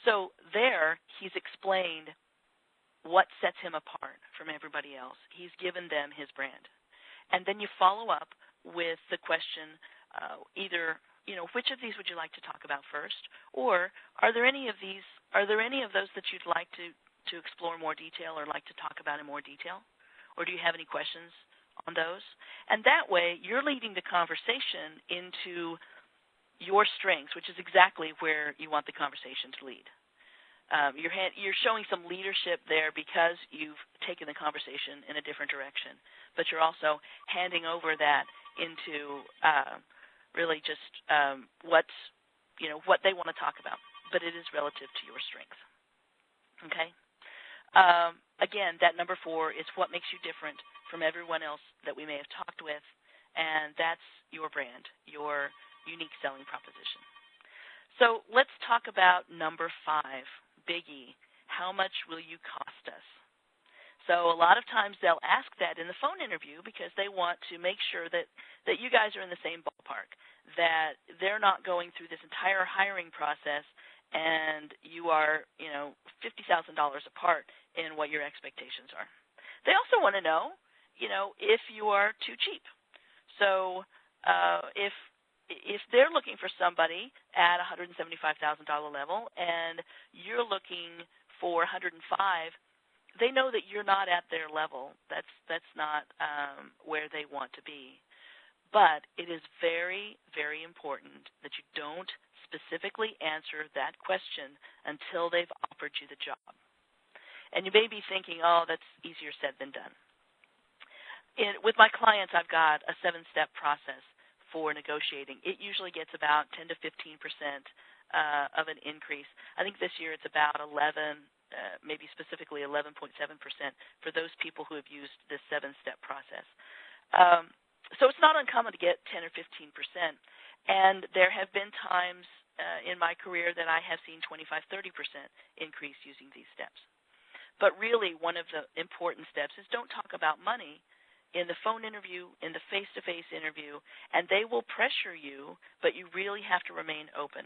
So there, he's explained what sets him apart from everybody else. He's given them his brand. And then you follow up with the question, either, which of these would you like to talk about first? Or are there any of those that you'd like to explore in more detail or like to talk about in more detail? Or do you have any questions on those? And that way, you're leading the conversation into your strengths, which is exactly where you want the conversation to lead. You're showing some leadership there because you've taken the conversation in a different direction, but you're also handing over that into really just what they want to talk about, but it is relative to your strengths. Okay. Again, that number 4 is what makes you different from everyone else that we may have talked with, and that's your brand, your unique selling proposition. So let's talk about number 5, biggie. How much will you cost us? So a lot of times they'll ask that in the phone interview because they want to make sure that you guys are in the same ballpark, that they're not going through this entire hiring process and you are, $50,000 apart in what your expectations are. They also want to know, if you are too cheap. So if they're looking for somebody at $175,000 level and you're looking for 105, they know that you're not at their level. That's not where they want to be. But it is very, very important that you don't specifically answer that question until they've offered you the job. And you may be thinking, oh, that's easier said than done. With my clients, I've got a 7-step process for negotiating. It usually gets about 10 to 15% of an increase. I think this year it's about 11, maybe specifically 11.7% for those people who have used this 7-step process. So it's not uncommon to get 10 or 15%. And there have been times in my career that I have seen 25, 30% increase using these steps. But really, one of the important steps is don't talk about money in the phone interview, in the face-to-face interview, and they will pressure you, but you really have to remain open.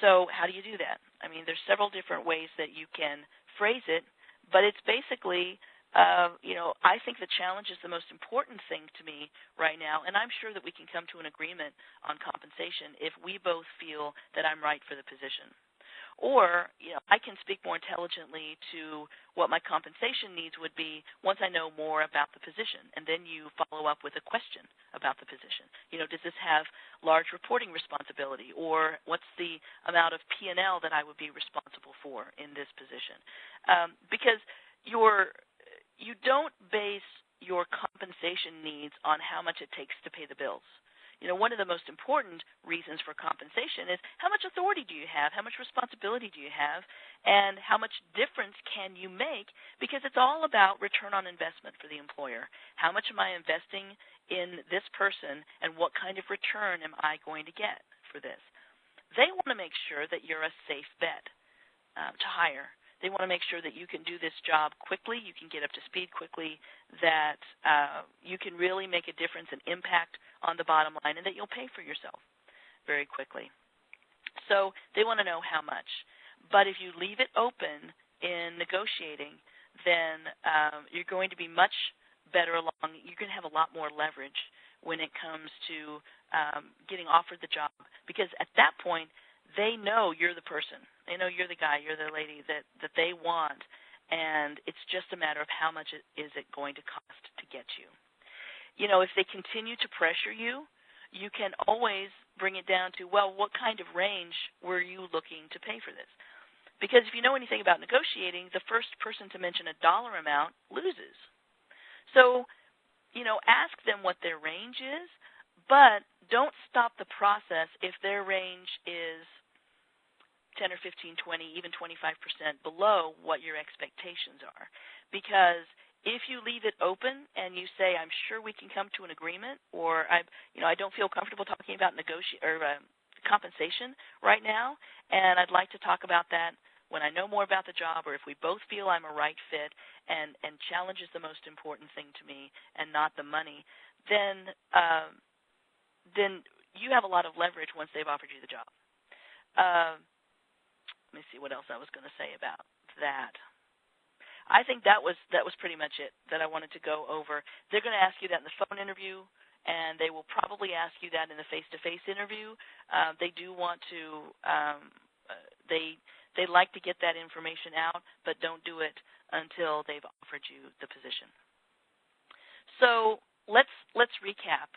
So how do you do that? I mean, there's several different ways that you can phrase it, but it's basically, I think the challenge is the most important thing to me right now, and I'm sure that we can come to an agreement on compensation if we both feel that I'm right for the position. Or, I can speak more intelligently to what my compensation needs would be once I know more about the position. And then you follow up with a question about the position. Does this have large reporting responsibility? Or what's the amount of P&L that I would be responsible for in this position? Because you don't base your compensation needs on how much it takes to pay the bills. One of the most important reasons for compensation is how much authority do you have, how much responsibility do you have, and how much difference can you make, because it's all about return on investment for the employer. How much am I investing in this person, and what kind of return am I going to get for this? They want to make sure that you're a safe bet to hire. They want to make sure that you can do this job quickly, you can get up to speed quickly, that you can really make a difference and impact on the bottom line, and that you'll pay for yourself very quickly. So they want to know how much. But if you leave it open in negotiating, then you're going to be much better along. You're going to have a lot more leverage when it comes to getting offered the job, because at that point, they know you're the person. They know you're the guy, you're the lady that they want, and it's just a matter of how much is it going to cost to get you. If they continue to pressure you, you can always bring it down to, well, what kind of range were you looking to pay for this? Because if you know anything about negotiating, the first person to mention a dollar amount loses. So, ask them what their range is, but don't stop the process if their range is 10 or 15, 20, even 25% below what your expectations are. Because if you leave it open and you say, I'm sure we can come to an agreement, or I don't feel comfortable talking about compensation right now, and I'd like to talk about that when I know more about the job, or if we both feel I'm a right fit and challenge is the most important thing to me and not the money, then you have a lot of leverage once they've offered you the job. Let me see what else I was going to say about that. I think that was pretty much it that I wanted to go over. They're going to ask you that in the phone interview, and they will probably ask you that in the face-to-face interview. They do want to they like to get that information out, but don't do it until they've offered you the position. So let's recap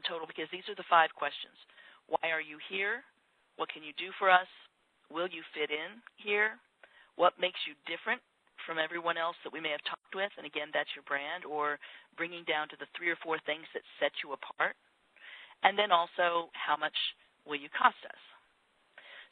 total, because these are the 5 questions. Why are you here? What can you do for us? Will you fit in here? What makes you different from everyone else that we may have talked with? And again, that's your brand, or bringing down to the 3 or 4 things that set you apart. And then also, how much will you cost us?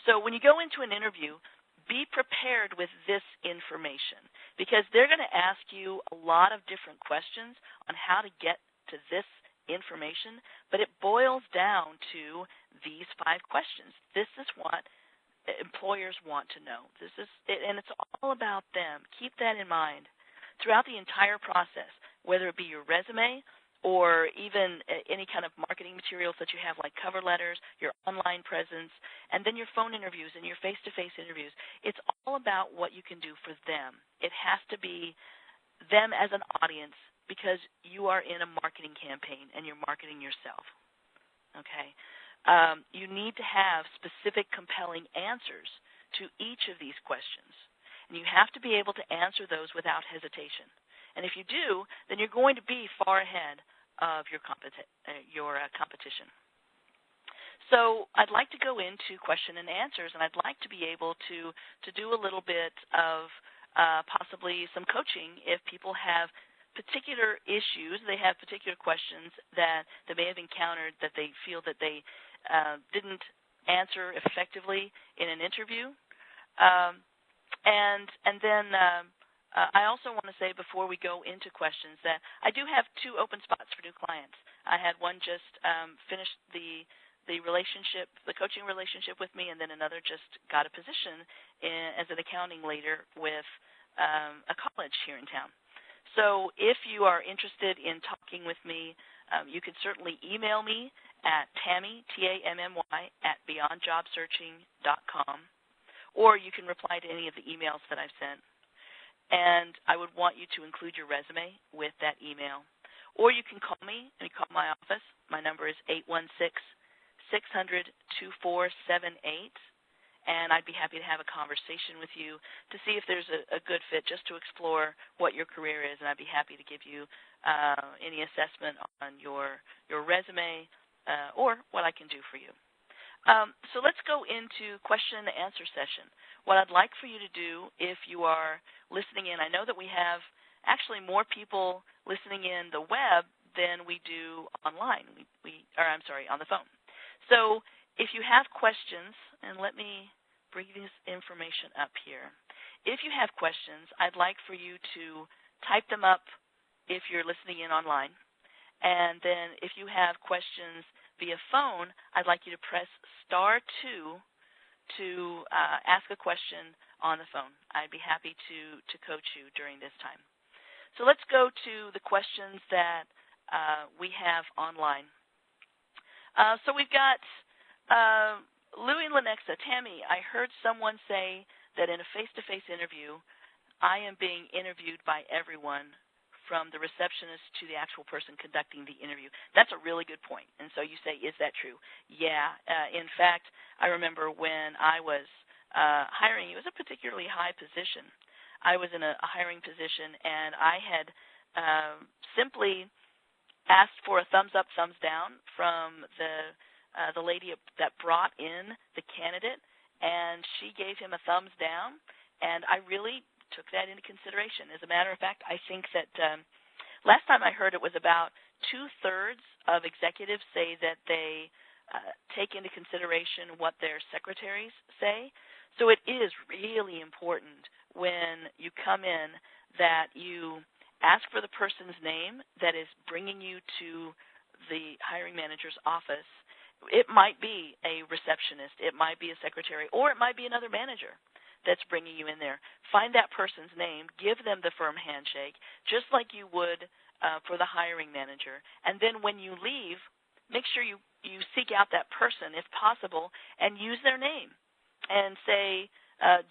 So when you go into an interview, be prepared with this information, because they're going to ask you a lot of different questions on how to get to this information, but it boils down to these 5 questions. This is what employers want to know. And it's all about them. Keep that in mind throughout the entire process, whether it be your resume or even any kind of marketing materials that you have, like cover letters, your online presence, and then your phone interviews and your face-to-face interviews. It's all about what you can do for them. It has to be them as an audience, because you are in a marketing campaign and you're marketing yourself. Okay? You need to have specific, compelling answers to each of these questions. And you have to be able to answer those without hesitation. And if you do, then you're going to be far ahead of your competition. So I'd like to go into question and answers, and I'd like to be able to do a little bit of possibly some coaching if people have particular issues, they have particular questions that they may have encountered that they feel that they didn't answer effectively in an interview. And then I also want to say, before we go into questions, that I do have 2 open spots for new clients. I had one just finish the relationship, the coaching relationship with me, and then another just got a position as an accounting leader with a college here in town. So if you are interested in talking with me, you can certainly email me at Tammy, Tammy, at beyondjobsearching.com, or you can reply to any of the emails that I've sent. And I would want you to include your resume with that email. Or you can call me, and call my office. My number is 816-600-2478. And I'd be happy to have a conversation with you to see if there's a good fit, just to explore what your career is. And I'd be happy to give you any assessment on your resume or what I can do for you. So let's go into question and answer session. What I'd like for you to do, if you are listening in, I know that we have actually more people listening in the web than we do online. On the phone. So if you have questions, and let me bring this information up here. If you have questions, I'd like for you to type them up if you're listening in online. And then if you have questions via phone, I'd like you to press *2 to ask a question on the phone. I'd be happy to coach you during this time. So let's go to the questions that we have online. So we've got Louie Lenexa. Tammy, I heard someone say that in a face-to-face interview, I am being interviewed by everyone, from the receptionist to the actual person conducting the interview. That's a really good point. And so you say, is that true? Yeah. In fact, I remember when I was hiring, it was a particularly high position. I was in a hiring position, and I had simply asked for a thumbs up, thumbs down from the lady that brought in the candidate, and she gave him a thumbs down, and I really took that into consideration. As a matter of fact, I think that last time I heard it was about 2/3 of executives say that they take into consideration what their secretaries say. So it is really important when you come in that you ask for the person's name that is bringing you to the hiring manager's office. It might be a receptionist, it might be a secretary, or it might be another manager that's bringing you in there. Find that person's name, give them the firm handshake, just like you would for the hiring manager. And then when you leave, make sure you seek out that person, if possible, and use their name and say, Jen